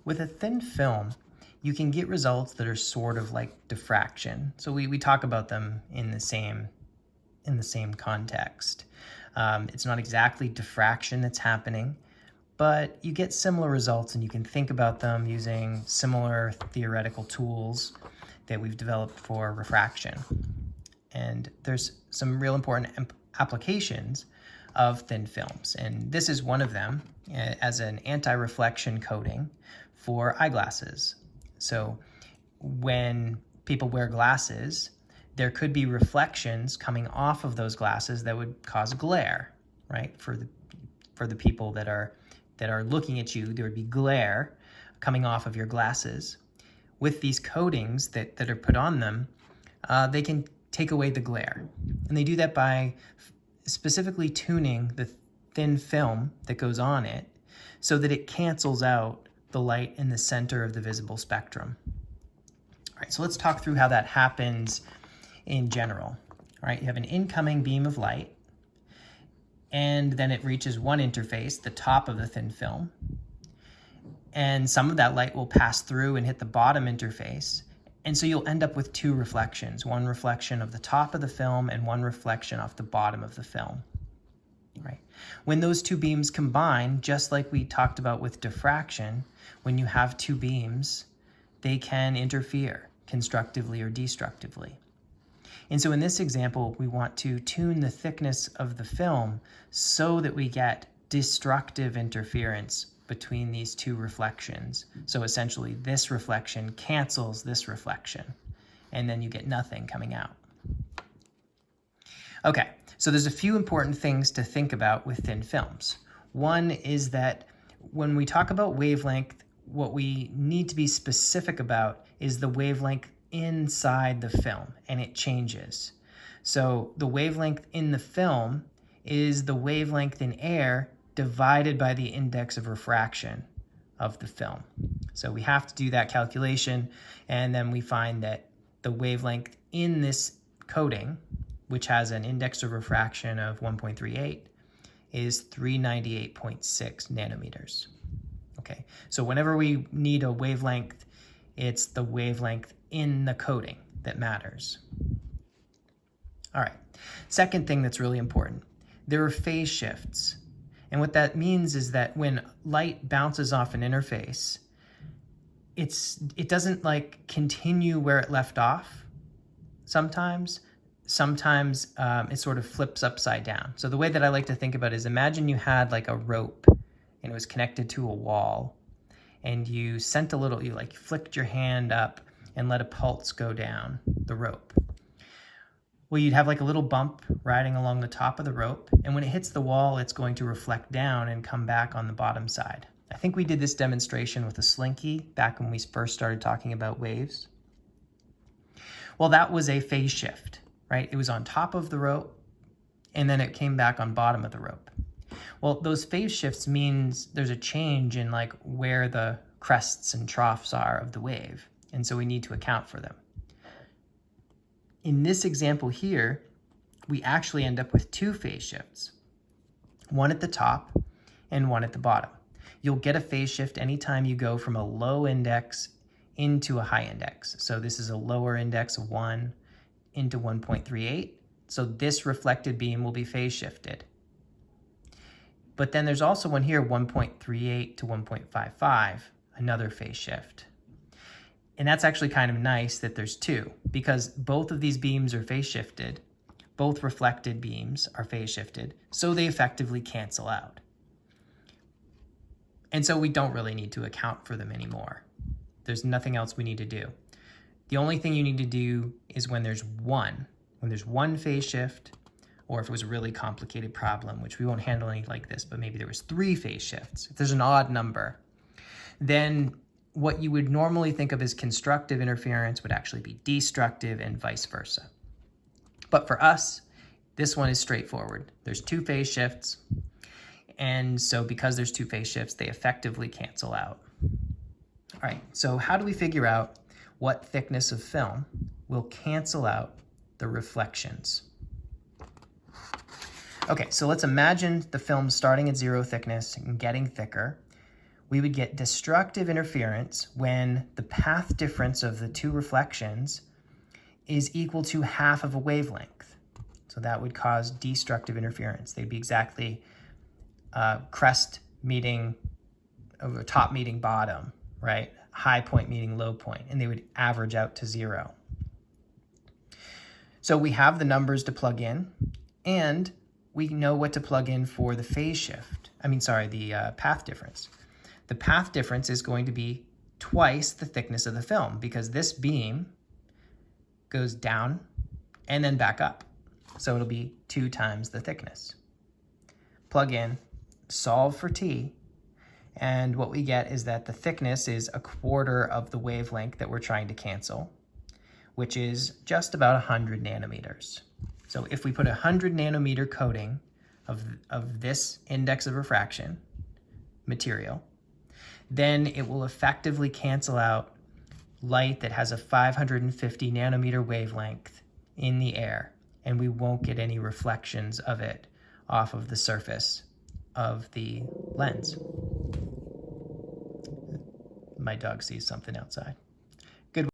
With a thin film, you can get results that are sort of like diffraction. So we talk about them in the same context. It's not exactly diffraction that's happening, but you get similar results and you can think about them using similar theoretical tools that we've developed for refraction. And there's some real important applications of thin films, and this is one of them as an anti-reflection coating for eyeglasses. So when people wear glasses, there could be reflections coming off of those glasses that would cause glare, right? For the people that are looking at you, there would be glare coming off of your glasses. With these coatings that are put on them, they can take away the glare. And they do that by specifically tuning the thin film that goes on it so that it cancels out the light in the center of the visible spectrum. All right, so let's talk through how that happens in general. All right, you have an incoming beam of light, and then it reaches one interface, the top of the thin film, and some of that light will pass through and hit the bottom interface, and so you'll end up with two reflections, one reflection of the top of the film and one reflection off the bottom of the film. Right. When those two beams combine, just like we talked about with diffraction, when you have two beams, they can interfere constructively or destructively. And so in this example, we want to tune the thickness of the film so that we get destructive interference between these two reflections. So essentially, this reflection cancels this reflection, and then you get nothing coming out. Okay, so there's a few important things to think about with thin films. One is that when we talk about wavelength, what we need to be specific about is the wavelength inside the film, and it changes. So the wavelength in the film is the wavelength in air divided by the index of refraction of the film. So we have to do that calculation, and then we find that the wavelength in this coating, which has an index of refraction of 1.38, is 398.6 nanometers. Okay, so whenever we need a wavelength, it's the wavelength in the coating that matters. All right, second thing that's really important, there are phase shifts. And what that means is that when light bounces off an interface, it doesn't like continue where it left off sometimes. Sometimes it sort of flips upside down. So the way that I like to think about it is, imagine you had like a rope and it was connected to a wall, and you sent a little, you like flicked your hand up and let a pulse go down the rope. Well, you'd have like a little bump riding along the top of the rope, and when it hits the wall, it's going to reflect down and come back on the bottom side. I think we did this demonstration with a slinky back when we first started talking about waves. Well, that was a phase shift, right? It was on top of the rope, and then it came back on bottom of the rope. Well, those phase shifts means there's a change in like where the crests and troughs are of the wave, and so we need to account for them. In this example here, we actually end up with two phase shifts, one at the top and one at the bottom. You'll get a phase shift anytime you go from a low index into a high index. So this is a lower index of 1 into 1.38. So this reflected beam will be phase shifted. But then there's also one here, 1.38 to 1.55, another phase shift. And that's actually kind of nice that there's two, because both of these beams are phase shifted, both reflected beams are phase shifted, so they effectively cancel out. And so we don't really need to account for them anymore. There's nothing else we need to do. The only thing you need to do is when there's one phase shift, or if it was a really complicated problem, which we won't handle any like this, but maybe there was 3 phase shifts. If there's an odd number, then what you would normally think of as constructive interference would actually be destructive, and vice versa. But for us, this one is straightforward. There's 2 phase shifts, and so because there's 2 phase shifts, they effectively cancel out. All right, so how do we figure out what thickness of film will cancel out the reflections? Okay, so let's imagine the film starting at 0 thickness and getting thicker. we would get destructive interference when the path difference of the two reflections is equal to half of a wavelength. So that would cause destructive interference. They'd be exactly crest meeting over top meeting bottom, right? High point meeting low point, and they would average out to 0. So we have the numbers to plug in, and we know what to plug in for the phase shift. The path difference. The path difference is going to be twice the thickness of the film because this beam goes down and then back up. So it'll be 2 times the thickness. Plug in, solve for t, and what we get is that the thickness is 1/4 of the wavelength that we're trying to cancel, which is just about 100 nanometers. So if we put 100 nanometer coating of this index of refraction material, then it will effectively cancel out light that has a 550 nanometer wavelength in the air, and we won't get any reflections of it off of the surface of the lens. My dog sees something outside.